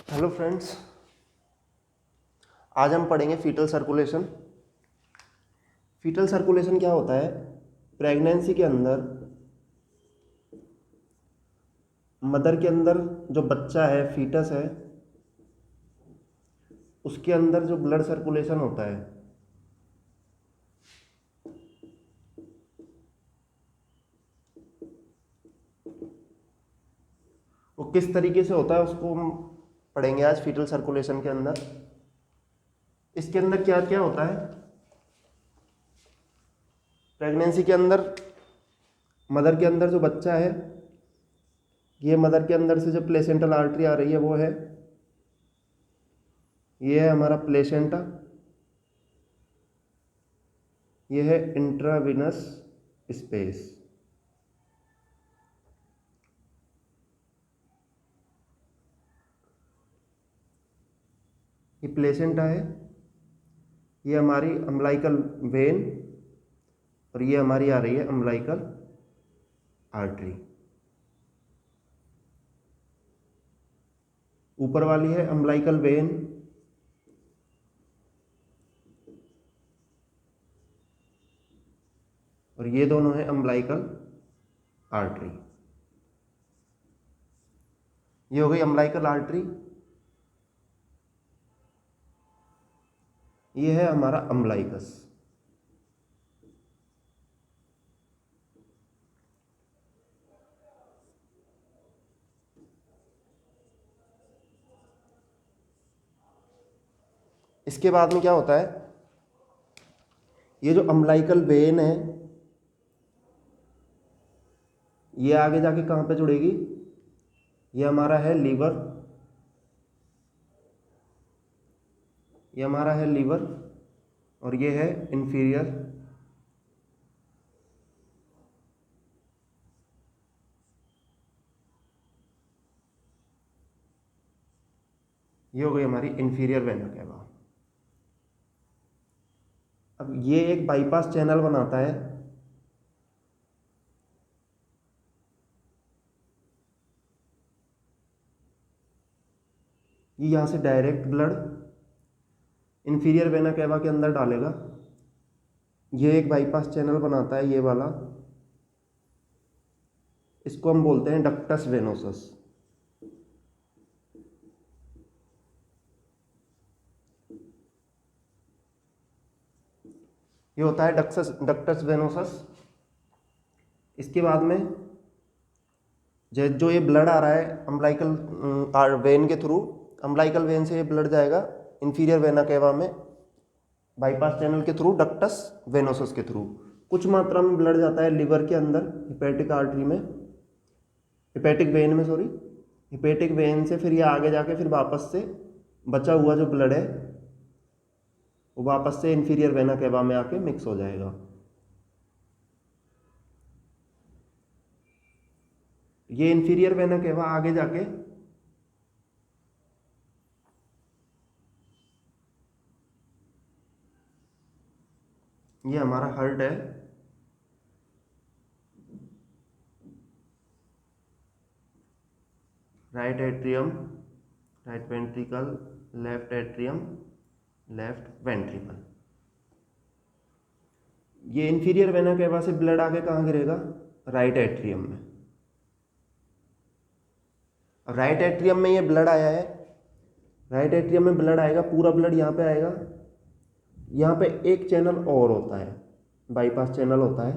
Hello friends, आज हम पढ़ेंगे फीटल सर्कुलेशन। फीटल सर्कुलेशन क्या होता है? प्रेगनेंसी के अंदर मदर के अंदर जो बच्चा है, फीटस है, उसके अंदर जो ब्लड सर्कुलेशन होता है वो किस तरीके से होता है उसको हम पढ़ेंगे आज फीटल सर्कुलेशन के अंदर। इसके अंदर क्या क्या होता है? प्रेगनेंसी के अंदर मदर के अंदर जो बच्चा है, ये मदर के अंदर से जो प्लेसेंटल आर्टरी आ रही है वो है, ये है हमारा प्लेसेंटा, ये है इंट्राविनस स्पेस। ये प्लेसेंटा है, ये हमारी अम्लाइकल वेन, और ये हमारी आ रही है अम्लाइकल आर्टरी। ऊपर वाली है अम्लाइकल वेन, और ये दोनों है अम्लाइकल आर्टरी। ये हो गई अम्लाइकल आर्टरी, ये है हमारा अम्लाइकस। इसके बाद में क्या होता है? ये जो अम्लाइकल वेन है, ये आगे जाके कहाँ पे जुड़ेगी? ये हमारा है लीवर, ये हमारा है लीवर, और ये है इंफीरियर ये हो गई हमारी इंफीरियर वेना केवा। अब ये एक बाईपास चैनल बनाता है, ये यहाँ से direct blood inferior vena cava के अंदर डालेगा। ये एक बाईपास चैनल बनाता है, ये वाला, इसको हम बोलते हैं डक्टस वेनोसस। ये होता है डक्टस वेनोसस। इसके बाद में जो ये ब्लड आ रहा है अम्लाइकल वेन के थ्रू, अम्लाइकल वेन से ये ब्लड जाएगा इंफीरियर वेना केवा में बाईपास चैनल के थ्रू, डक्टस वेनोसस के थ्रू। कुछ मात्रा में ब्लड जाता है लिवर के अंदर, हिपैटिक आर्टरी में, हिपैटिक वेन में, सॉरी, हिपैटिक वेन से फिर ये आगे जाके फिर वापस से बचा हुआ जो ब्लड है वो वापस से इंफीरियर वेना केवा में आके मिक्स हो जाएगा। ये इंफीरियर वेना केवा आगे जाके ये हमारा हार्ट है, right atrium, right ventricle, left atrium, left ventricle. ये इंफीरियर वेना केवा से ब्लड आके कहाँ गिरेगा? राइट एट्रियम में। राइट एट्रियम में ये ब्लड आया है, राइट एट्रियम में ब्लड आएगा, पूरा ब्लड यहाँ पे आएगा। यहाँ पे एक चैनल और होता है, बाईपास चैनल होता है,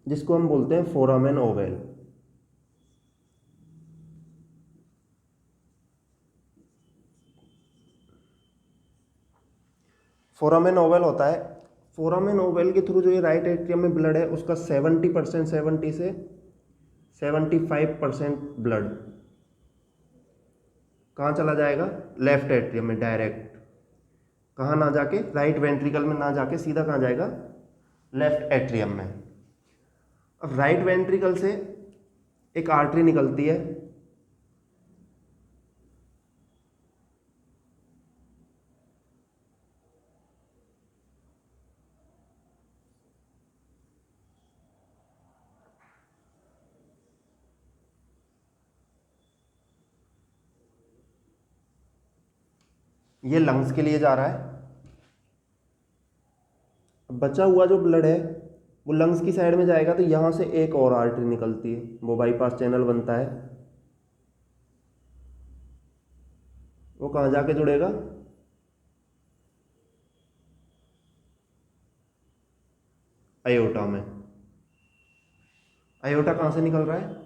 जिसको हम बोलते हैं फोरामेन ओवेल। फोरामेन ओवेल होता है, फोरामेन ओवेल के थ्रू जो ये राइट एट्रियम में ब्लड है उसका 70%, 70 से 75% ब्लड कहाँ चला जाएगा? लेफ्ट एट्रियम में डायरेक्ट। कहाँ ना जाके? राइट वेंट्रिकल में ना जाके सीधा कहाँ जाएगा? लेफ्ट एट्रियम में। अब राइट वेंट्रिकल से एक आर्टरी निकलती है, ये लंग्स के लिए जा रहा है। अब बचा हुआ जो ब्लड है वो लंग्स की साइड में जाएगा, तो यहाँ से एक और आर्टरी निकलती है, वो बाईपास चैनल बनता है। वो कहाँ जाके जुड़ेगा? अयोटा में। अयोटा कहाँ से निकल रहा है?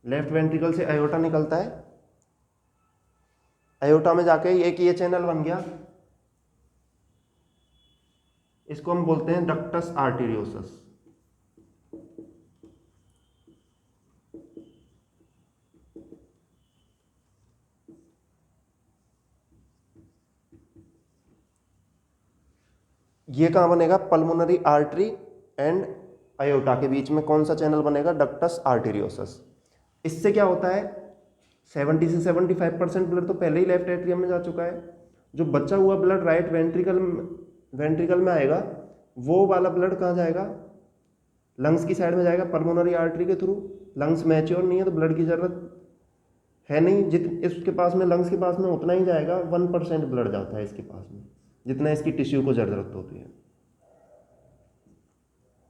लेफ्ट वेंट्रिकल से अयोटा निकलता है। अयोटा में जाके एक ये चैनल बन गया, इसको हम बोलते हैं डक्टस आर्टेरियोसस। ये कहाँ बनेगा? पल्मोनरी आर्टरी एंड अयोटा के बीच में कौन सा चैनल बनेगा? Ductus arteriosus. इससे क्या होता है, 70 से 75% ब्लड तो पहले ही लेफ्ट एट्रियम में जा चुका है। जो बचा हुआ ब्लड राइट वेंट्रिकल में आएगा, वो वाला ब्लड कहाँ जाएगा? लंग्स की साइड में जाएगा, पल्मोनरी आर्टरी के थ्रू। लंग्स मैच्योर नहीं है तो ब्लड की जरूरत है नहीं, इसके पास में, लंग्स के पास में उतना ही जाएगा। 1% ब्लड जाता है इसके पास में, जितना इसकी टिश्यू को जरूरत होती है।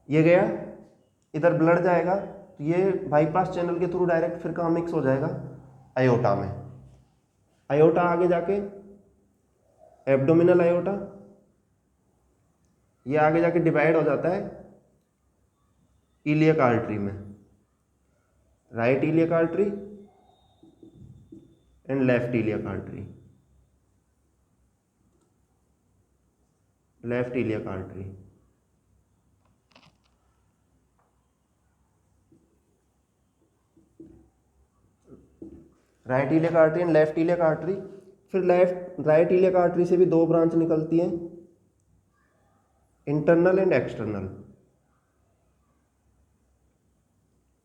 ये गया, इधर ब्लड जाएगा, तो ये बाईपास चैनल के थ्रू डायरेक्ट फिर कहाँ मिक्स हो जाएगा? अयोटा में। अयोटा आगे जाके एब्डोमिनल अयोटा, ये आगे जाके डिवाइड हो जाता है इलियक आर्टरी में, right iliac artery and left iliac artery. Left iliac artery, right iliac artery and left iliac artery. फिर राइट इलियक आर्टरी से भी दो ब्रांच निकलती हैं, इंटरनल एंड एक्सटर्नल।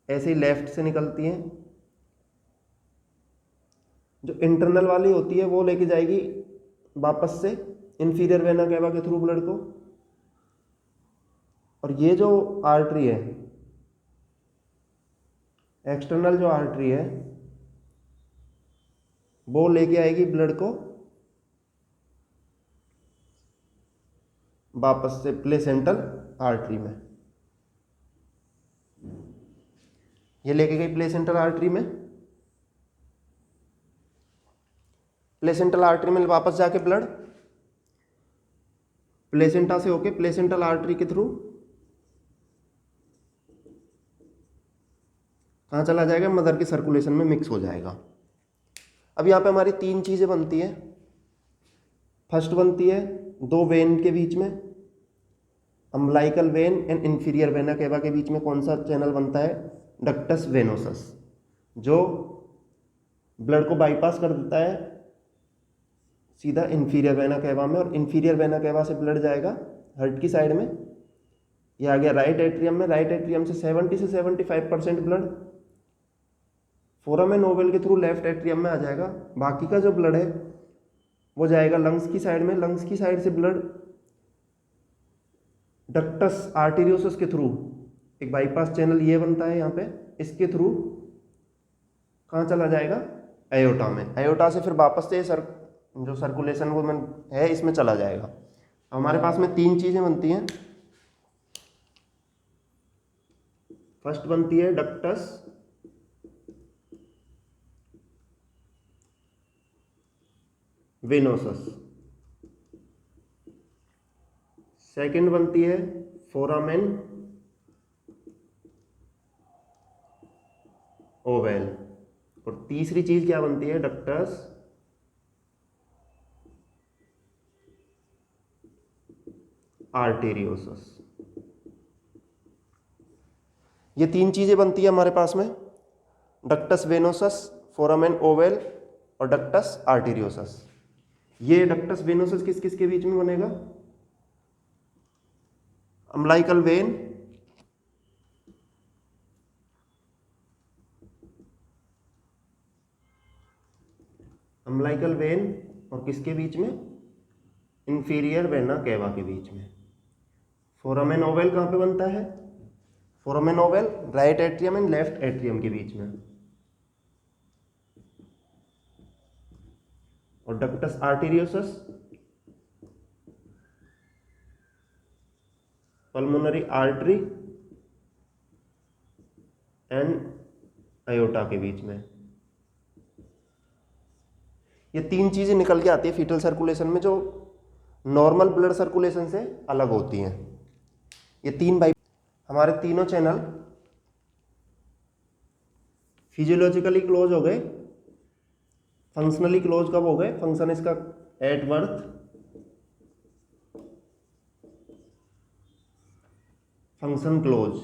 ऐसे ही लेफ्ट से निकलती हैं। जो इंटरनल वाली होती है वो लेके जाएगी वापस से इंफीरियर वेना केवा के थ्रू ब्लड को। और ये जो आर्टरी है, एक्सटर्नल जो आर्टरी है, वो लेके आएगी ब्लड को वापस से प्लेसेंटल आर्टरी में। ये लेके गई प्लेसेंटल आर्टरी में, प्लेसेंटल आर्टरी में वापस जाके ब्लड प्लेसेंटा से होके प्लेसेंटल आर्टरी के थ्रू कहाँ चला जाएगा? मदर के सर्कुलेशन में मिक्स हो जाएगा। अब यहाँ पे हमारी तीन चीज़ें बनती है। फर्स्ट बनती है दो वेन के बीच में, umbilical when and inferior vena cava के बीच में कौन सा चैनल बनता है? डक्टस वेनोसस, जो ब्लड को बाईपास कर देता है सीधा इंफीरियर वेना केवा में। और इंफीरियर वेना केवा से ब्लड जाएगा हार्ट की साइड में। ये आ गया राइट एट्रियम में। राइट एट्रियम से 70 से 75% ब्लड फोरामेन ओवल के थ्रू लेफ्ट एट्रियम में आ जाएगा। बाकी का जो ब्लड है वो जाएगा लंग्स की साइड में। लंग्स की साइड से ब्लड डक्टस आर्टेरियोसस के थ्रू, एक बाईपास चैनल ये बनता है यहाँ पे, इसके थ्रू कहाँ चला जाएगा? अयोटा में। अयोटा से फिर वापस से जो सर्कुलेशन वो है इसमें चला जाएगा। हमारे पास में तीन चीज़ें बनती हैं। फर्स्ट बनती है डक्टस वेनोसस, सेकंड बनती है फोरामेन ओवेल, और तीसरी चीज क्या बनती है? Ductus arteriosus. ये तीन चीजें बनती है हमारे पास में, डक्टस वेनोसस, फोरामेन ओवेल और डक्टस आर्टेरियोसस। ये डक्टस वेनोसस किस किस के बीच में बनेगा? अम्बलाइकल वेन और किसके बीच में? इंफीरियर वेना केवा के बीच में। फोरामेन ओवेल कहाँ पे बनता है? Foramen ovale right atrium and left atrium के बीच में। और ductus arteriosus pulmonary artery and aorta के बीच में। ये तीन चीजें निकल के आती है फीटल सर्कुलेशन में, जो नॉर्मल ब्लड सर्कुलेशन से अलग होती हैं। ये तीन बाई हमारे तीनों चैनल फिजियोलॉजिकली क्लोज हो गए, फंक्शनली क्लोज कब हो गए? फंक्शन इसका at birth, function close.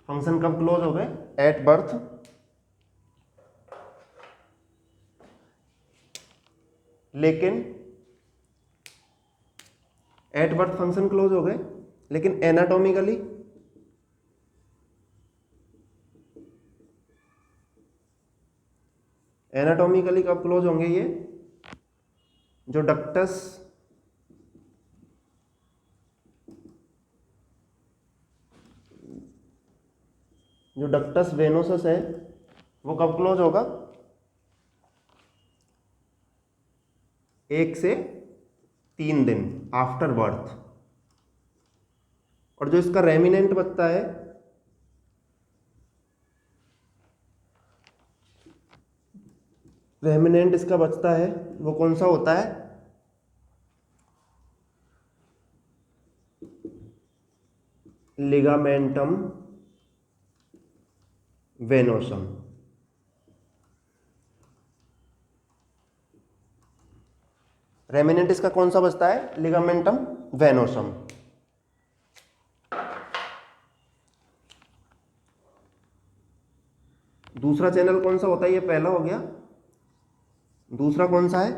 Function कब क्लोज हो गए? At birth. लेकिन एट बर्थ फंक्शन क्लोज हो गए, लेकिन एनाटॉमिकली कब क्लोज होंगे? ये जो डक्टस वेनोसस है वो कब क्लोज होगा? 1 से 3 दिन आफ्टर बर्थ। और जो इसका रेमिनेंट बचता है, रेमिनेंट इसका बचता है वो कौन सा होता है? लिगामेंटम वेनोसम। रेमिनेंट इसका कौन सा बचता है? लिगामेंटम वेनोसम। दूसरा चैनल कौन सा होता है? ये पहला हो गया। दूसरा कौन सा है?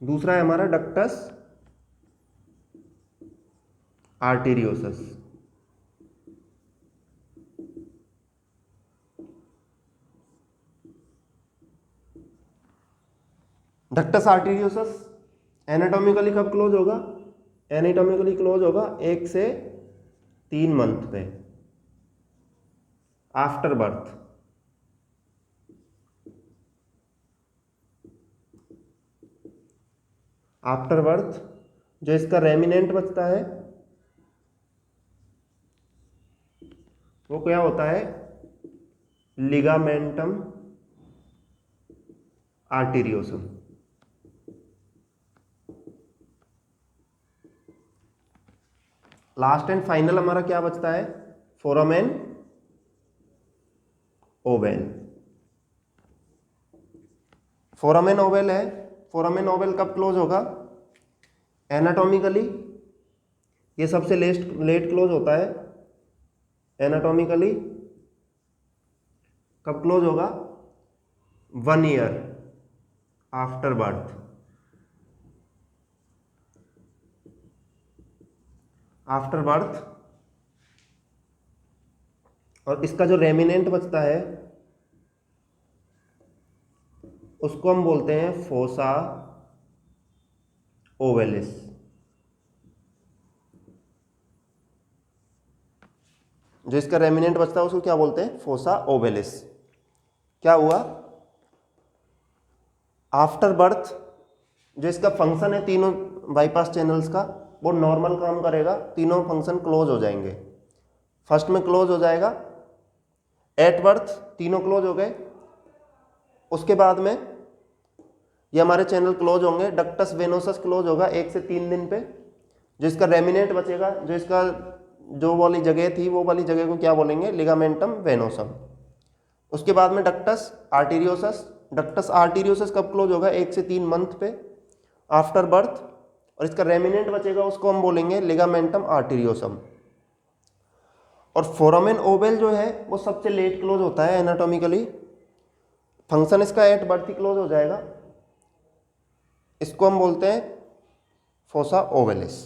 दूसरा है हमारा ductus arteriosus. Ductus arteriosus anatomically कब क्लोज होगा? एनाटॉमिकली क्लोज होगा 1 से 3 मंथ पे आफ्टर बर्थ। आफ्टर बर्थ जो इसका रेमिनेंट बचता है वो क्या होता है? लिगामेंटम आर्टेरियोसम। लास्ट एंड फाइनल हमारा क्या बचता है? Foramen oval. फोरामेन ओवेल है। फोरामेन ओवेल कब क्लोज होगा? एनाटॉमिकली ये सबसे लेट क्लोज होता है। एनाटॉमिकली कब क्लोज होगा? 1 year after birth. After birth. और इसका जो रेमिनेंट बचता है उसको हम बोलते हैं फोसा ओवेलिस। जो इसका रेमिनेंट बचता है उसको क्या बोलते हैं? Fossa ovalis. क्या हुआ? आफ्टर बर्थ जो इसका फंक्शन है तीनों बाईपास चैनल्स का, वो नॉर्मल काम करेगा, तीनों फंक्शन क्लोज हो जाएंगे। फर्स्ट में क्लोज हो जाएगा एट बर्थ, तीनों क्लोज हो गए। उसके बाद में ये हमारे चैनल क्लोज होंगे। डक्टस वेनोसस क्लोज होगा 1 से 3 दिन पे। जो इसका रेमिनेंट बचेगा, जो इसका जो वाली जगह थी वो वाली जगह को क्या बोलेंगे? लिगामेंटम वेनोसम। उसके बाद में डक्टस आर्टेरियोसस। डक्टस आर्टेरियोसस कब क्लोज होगा? 1 से 3 मंथ पे आफ्टर बर्थ। और इसका रेमिनेंट बचेगा उसको हम बोलेंगे लिगामेंटम आर्टेरियोसम। और फोरामेन ओवेल जो है वो सबसे लेट क्लोज होता है एनाटॉमिकली। फंक्शन इसका एट बर्थ ही क्लोज हो जाएगा। इसको हम बोलते हैं फोसा ओवेलिस।